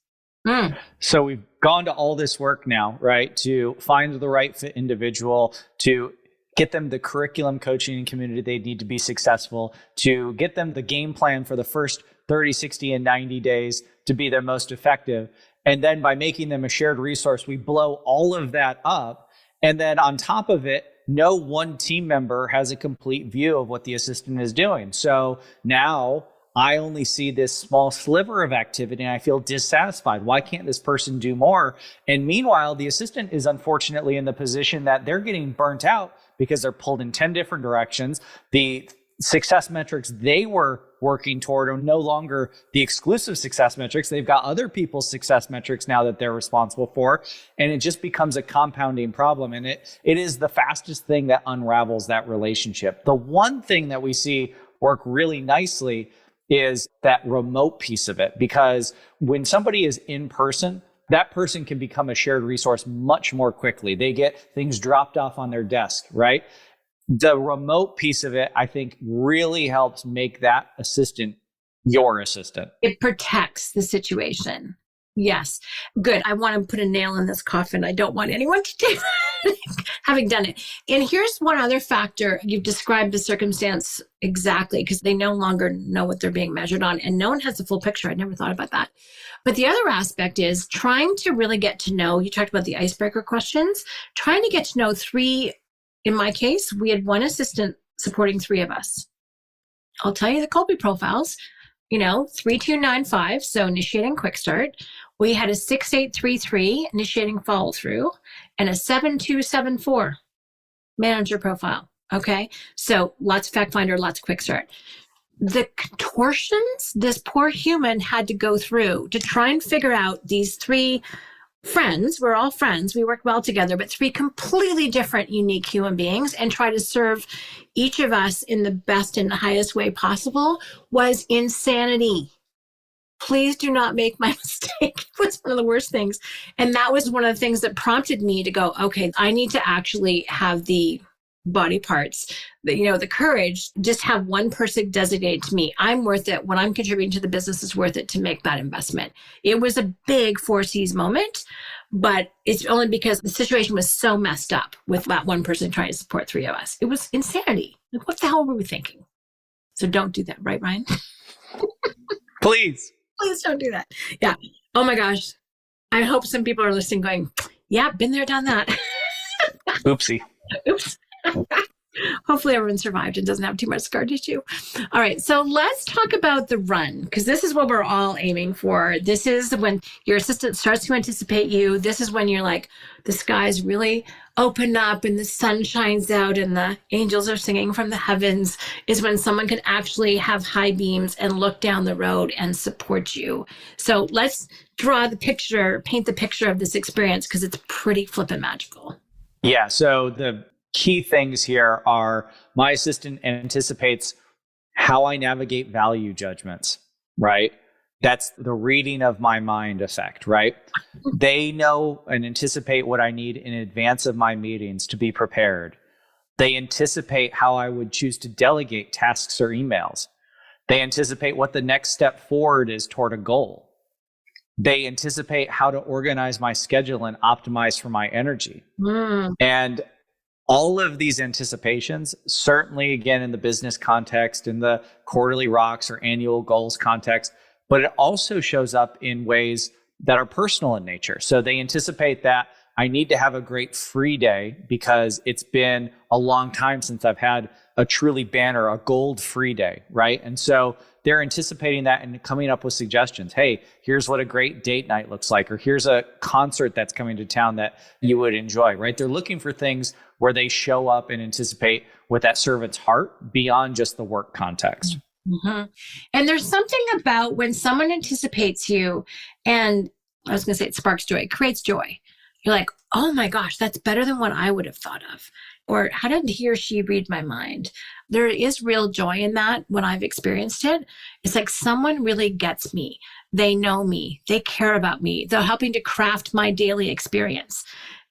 So we've gone to all this work now, right? To find the right fit individual, to get them the curriculum, coaching, and community they need to be successful, to get them the game plan for the first 30, 60, and 90 days to be their most effective. And then by making them a shared resource, we blow all of that up. And then on top of it, no one team member has a complete view of what the assistant is doing. So now I only see this small sliver of activity and I feel dissatisfied. Why can't this person do more? And meanwhile, the assistant is unfortunately in the position that they're getting burnt out because they're pulled in 10 different directions. The success metrics they were working toward are no longer the exclusive success metrics. They've got other people's success metrics now that they're responsible for. And it just becomes a compounding problem. And it is the fastest thing that unravels that relationship. The one thing that we see work really nicely is that remote piece of it, because when somebody is in person, that person can become a shared resource much more quickly. They get things dropped off on their desk, right? The remote piece of it, I think, really helps make that assistant your assistant. It protects the situation. Yes. Good. I want to put a nail in this coffin. I don't want anyone to take having done it. And here's one other factor. You've described the circumstance exactly, because they no longer know what they're being measured on, and no one has the full picture. I never thought about that. But the other aspect is trying to really get to know, you talked about the icebreaker questions, trying to get to know three. In my case, we had one assistant supporting three of us. I'll tell you the Colby profiles, 3295, so initiating quick start. We had a 6833 initiating follow through, and a 7274 manager profile. Okay. So lots of fact finder, lots of quick start. The contortions this poor human had to go through to try and figure out these three friends, we're all friends, we work well together, but three completely different, unique human beings, and try to serve each of us in the best and highest way possible was insanity. Please do not make my mistake. It was one of the worst things. And that was one of the things that prompted me to go, okay, I need to actually have the body parts, the courage, just have one person designated to me. I'm worth it. What I'm contributing to the business is worth it to make that investment. It was a big 4Cs moment, but it's only because the situation was so messed up with that one person trying to support three of us. It was insanity. Like, what the hell were we thinking? So don't do that, right, Ryan? Please don't do that. Yeah. Oh my gosh. I hope some people are listening going, yeah, been there, done that. Oopsie. Oops. Hopefully everyone survived and doesn't have too much scar tissue. All right. So let's talk about the run, because this is what we're all aiming for. This is when your assistant starts to anticipate you. This is when you're like, the skies really open up and the sun shines out and the angels are singing from the heavens, is when someone can actually have high beams and look down the road and support you. So let's paint the picture of this experience, because it's pretty flippin' magical. Yeah. So the key things here are my assistant anticipates how I navigate value judgments, right? That's the reading of my mind effect, right? They know and anticipate what I need in advance of my meetings to be prepared. They anticipate how I would choose to delegate tasks or emails. They anticipate what the next step forward is toward a goal. They anticipate how to organize my schedule and optimize for my energy. And all of these anticipations, certainly again in the business context, in the quarterly rocks or annual goals context, but it also shows up in ways that are personal in nature. So they anticipate that I need to have a great free day because it's been a long time since I've had a truly banner, a gold free day, right? And so they're anticipating that and coming up with suggestions. Hey, here's what a great date night looks like, or here's a concert that's coming to town that you would enjoy, right? They're looking for things where they show up and anticipate with that servant's heart beyond just the work context. Mm-hmm. And there's something about when someone anticipates you, and I was going to say it sparks joy, it creates joy. You're like, oh my gosh, that's better than what I would have thought of. Or how did he or she read my mind? There is real joy in that when I've experienced it. It's like someone really gets me. They know me. They care about me. They're helping to craft my daily experience.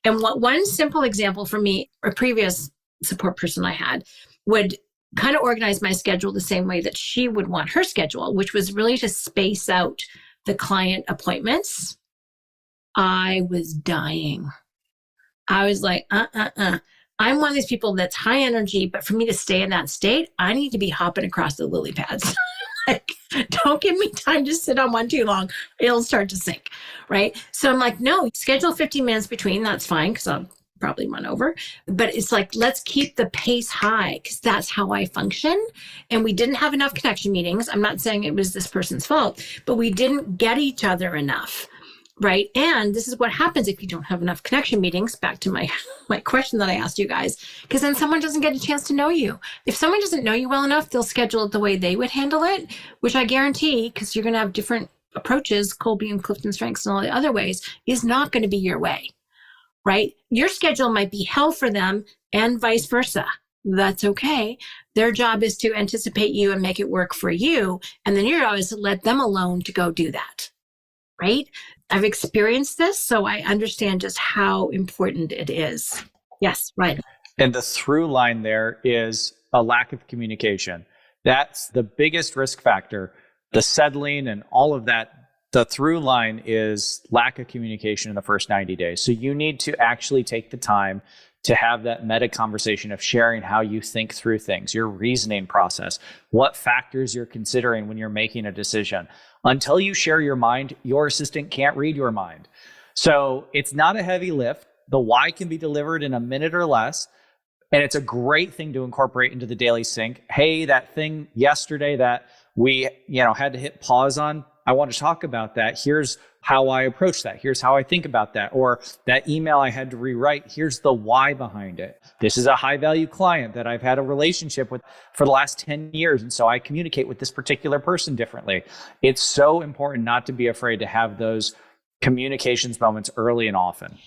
And one simple example for me, a previous support person I had would kind of organize my schedule the same way that she would want her schedule, which was really to space out the client appointments. I was dying. I was like, I'm one of these people that's high energy, but for me to stay in that state, I need to be hopping across the lily pads. Like, don't give me time to sit on one too long. It'll start to sink, right? So I'm like, no, schedule 15 minutes between. That's fine, because I'll probably run over. But it's like, let's keep the pace high, because that's how I function. And we didn't have enough connection meetings. I'm not saying it was this person's fault, but we didn't get each other enough right? And this is what happens if you don't have enough connection meetings, back to my question that I asked you guys, because then someone doesn't get a chance to know you. If someone doesn't know you well enough, they'll schedule it the way they would handle it, which I guarantee, because you're going to have different approaches, Colby and Clifton Strengths and all the other ways, is not going to be your way, right? Your schedule might be hell for them and vice versa. That's okay. Their job is to anticipate you and make it work for you. And then your job is to let them alone to go do that, right? I've experienced this, so I understand just how important it is. Yes, right. And the through line there is a lack of communication. That's the biggest risk factor. The settling and all of that, the through line is lack of communication in the first 90 days. So you need to actually take the time to have that meta conversation of sharing how you think through things, your reasoning process, what factors you're considering when you're making a decision. Until you share your mind, your assistant can't read your mind. So it's not a heavy lift. The why can be delivered in a minute or less. And it's a great thing to incorporate into the daily sync. Hey, that thing yesterday that we, had to hit pause on, I want to talk about that. Here's how I approach that. Here's how I think about that. Or that email I had to rewrite. Here's the why behind it. This is a high value client that I've had a relationship with for the last 10 years. And so I communicate with this particular person differently. It's so important not to be afraid to have those communications moments early and often.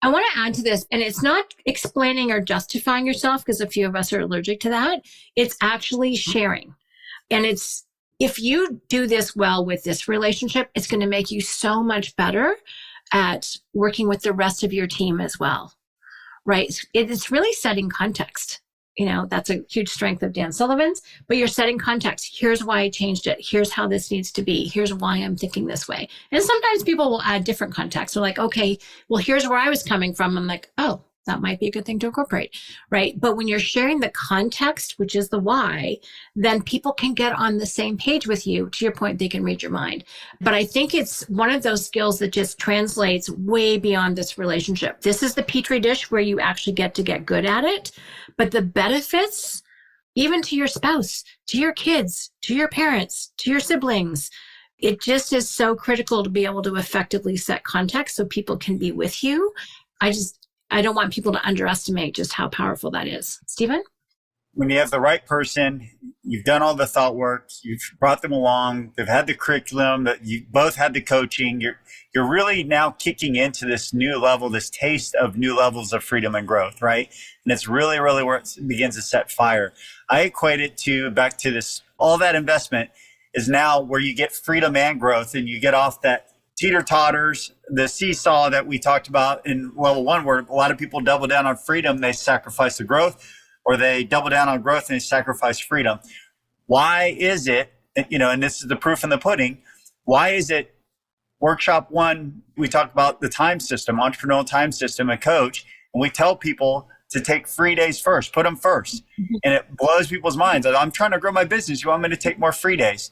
I want to add to this, and it's not explaining or justifying yourself, because a few of us are allergic to that. It's actually sharing. And if you do this well with this relationship, it's going to make you so much better at working with the rest of your team as well, right? It's really setting context. That's a huge strength of Dan Sullivan's, but you're setting context. Here's why I changed it. Here's how this needs to be. Here's why I'm thinking this way. And sometimes people will add different context. They're like, okay, well, here's where I was coming from. I'm like, oh, that might be a good thing to incorporate, right? But when you're sharing the context, which is the why, then people can get on the same page with you. To your point, they can read your mind. But I think it's one of those skills that just translates way beyond this relationship. This is the petri dish where you actually get to get good at it. But the benefits, even to your spouse, to your kids, to your parents, to your siblings, it just is so critical to be able to effectively set context so people can be with you. I don't want people to underestimate just how powerful that is. Stephen? When you have the right person, you've done all the thought work, you've brought them along, they've had the curriculum, that you both had the coaching, you're really now kicking into this new level, this taste of new levels of freedom and growth, right? And it's really, really where it begins to set fire. I equate it to back to this, all that investment is now where you get freedom and growth, and you get off that teeter-totters, the seesaw that we talked about in level one, where a lot of people double down on freedom, they sacrifice the growth, or they double down on growth and they sacrifice freedom. Why is it, and this is the proof in the pudding, why is it workshop one, we talked about the time system, entrepreneurial time system, and coach, and we tell people to take free days first, put them first. And it blows people's minds. I'm trying to grow my business. You want me to take more free days?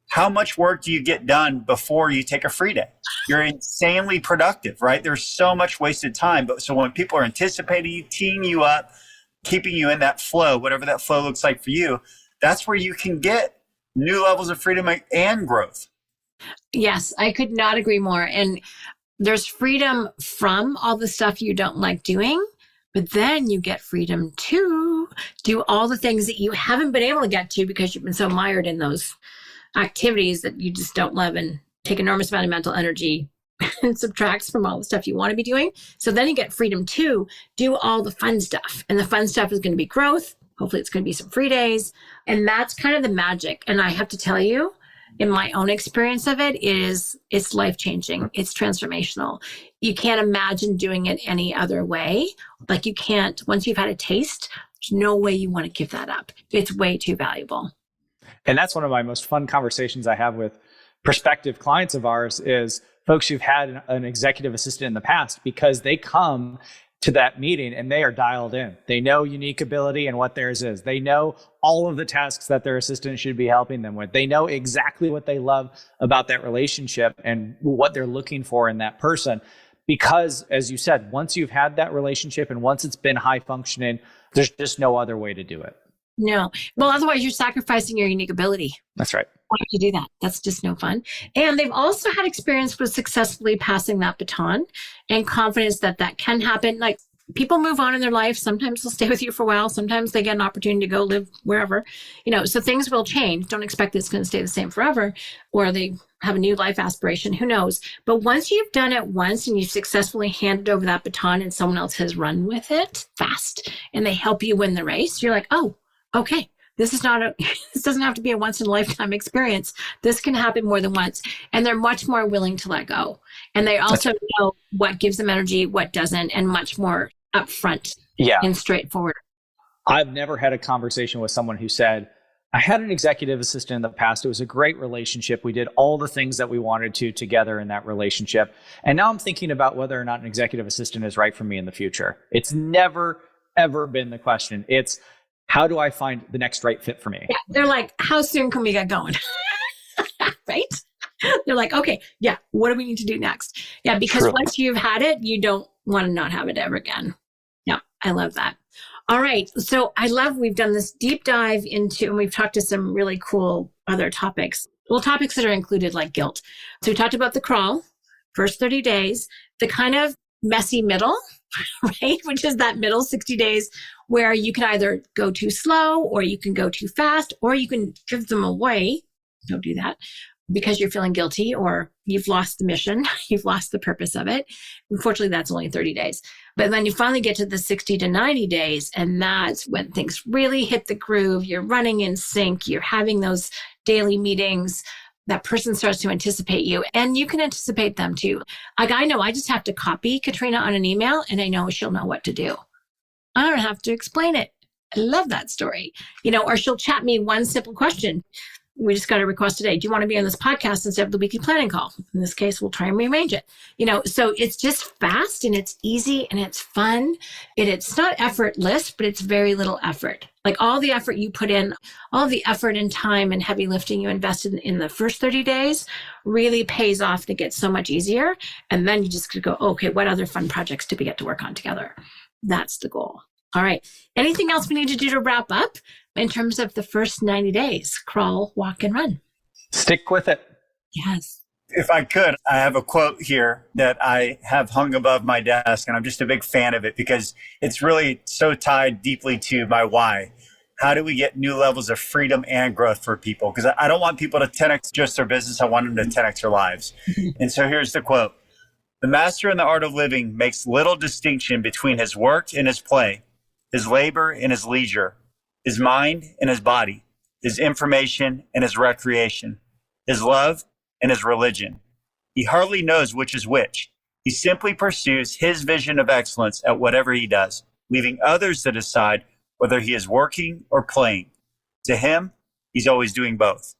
How much work do you get done before you take a free day? You're insanely productive, right? There's so much wasted time. But so when people are anticipating you, teeing you up, keeping you in that flow, whatever that flow looks like for you, that's where you can get new levels of freedom and growth. Yes, I could not agree more. And there's freedom from all the stuff you don't like doing, but then you get freedom to do all the things that you haven't been able to get to because you've been so mired in those activities that you just don't love and take enormous amount of mental energy and subtracts from all the stuff you want to be doing. So then you get freedom to do all the fun stuff. And the fun stuff is going to be growth. Hopefully it's going to be some free days. And that's kind of the magic. And I have to tell you, in my own experience of it, it's life-changing. It's transformational. You can't imagine doing it any other way. Like you can't, once you've had a taste, there's no way you want to give that up. It's way too valuable. And that's one of my most fun conversations I have with prospective clients of ours is folks who've had an executive assistant in the past, because they come to that meeting and they are dialed in. They know unique ability and what theirs is. They know all of the tasks that their assistant should be helping them with. They know exactly what they love about that relationship and what they're looking for in that person. Because, as you said, once you've had that relationship and once it's been high functioning, there's just no other way to do it. No. Well, otherwise you're sacrificing your unique ability. That's right. Why would you do that? That's just no fun. And they've also had experience with successfully passing that baton and confidence that that can happen. Like people move on in their life. Sometimes they'll stay with you for a while. Sometimes they get an opportunity to go live wherever, so things will change. Don't expect that it's going to stay the same forever, or they have a new life aspiration. Who knows? But once you've done it once and you've successfully handed over that baton and someone else has run with it fast and they help you win the race, you're like, oh, okay. This doesn't have to be a once in a lifetime experience. This can happen more than once. And they're much more willing to let go. And they also know what gives them energy, what doesn't, and much more upfront and straightforward. I've never had a conversation with someone who said, I had an executive assistant in the past. It was a great relationship. We did all the things that we wanted to together in that relationship. And now I'm thinking about whether or not an executive assistant is right for me in the future. It's never, ever been the question. It's, how do I find the next right fit for me? Yeah, they're like, how soon can we get going? Right? They're like, okay, yeah, what do we need to do next? Yeah, because once you've had it, you don't want to not have it ever again. Yeah, I love that. All right. So we've done this deep dive into, and we've talked to some really cool other topics. Well, topics that are included like guilt. So we talked about the crawl, first 30 days, the kind of messy middle, right? Which is that middle 60 days where you can either go too slow or you can go too fast or you can give them away. Don't do that because you're feeling guilty or you've lost the mission. You've lost the purpose of it. Unfortunately, that's only 30 days. But then you finally get to the 60 to 90 days. And that's when things really hit the groove. You're running in sync. You're having those daily meetings. That person starts to anticipate you and you can anticipate them too. Like I know I just have to copy Katrina on an email and I know she'll know what to do. I don't have to explain it. I love that story. Or she'll chat me one simple question. We just got a request today. Do you want to be on this podcast instead of the weekly planning call? In this case, we'll try and rearrange it. So it's just fast and it's easy and it's fun. It's not effortless, but it's very little effort. Like all the effort you put in, all the effort and time and heavy lifting you invested in the first 30 days really pays off to get so much easier. And then you just could go, okay, what other fun projects do we get to work on together? That's the goal. All right. Anything else we need to do to wrap up in terms of the first 90 days? Crawl, walk, and run. Stick with it. Yes. If I could, I have a quote here that I have hung above my desk, and I'm just a big fan of it because it's really so tied deeply to my why. How do we get new levels of freedom and growth for people? Because I don't want people to 10x just their business. I want them to 10x their lives. And so here's the quote. The master in the art of living makes little distinction between his work and his play, his labor and his leisure, his mind and his body, his information and his recreation, his love and his religion. He hardly knows which is which. He simply pursues his vision of excellence at whatever he does, leaving others to decide whether he is working or playing. To him, he's always doing both.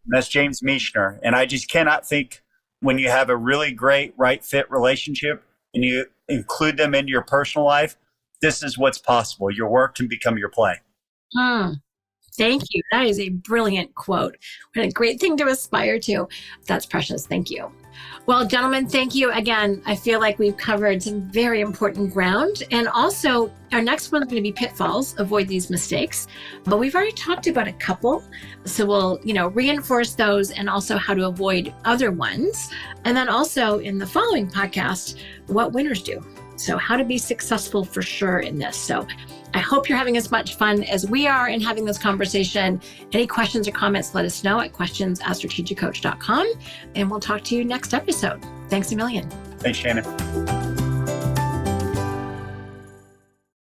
That's James Michener. And I just cannot think when you have a really great right fit relationship and you include them into your personal life, this is what's possible. Your work can become your play. Thank you. That is a brilliant quote. What a great thing to aspire to. That's precious. Thank you. Well, gentlemen, thank you again. I feel like we've covered some very important ground. And also, our next one's going to be pitfalls. Avoid these mistakes. But we've already talked about a couple. So we'll, reinforce those and also how to avoid other ones. And then also in the following podcast, what winners do. So how to be successful for sure in this. So I hope you're having as much fun as we are in having this conversation. Any questions or comments, let us know at questions@strategiccoach.com. And we'll talk to you next episode. Thanks a million. Thanks, Shannon.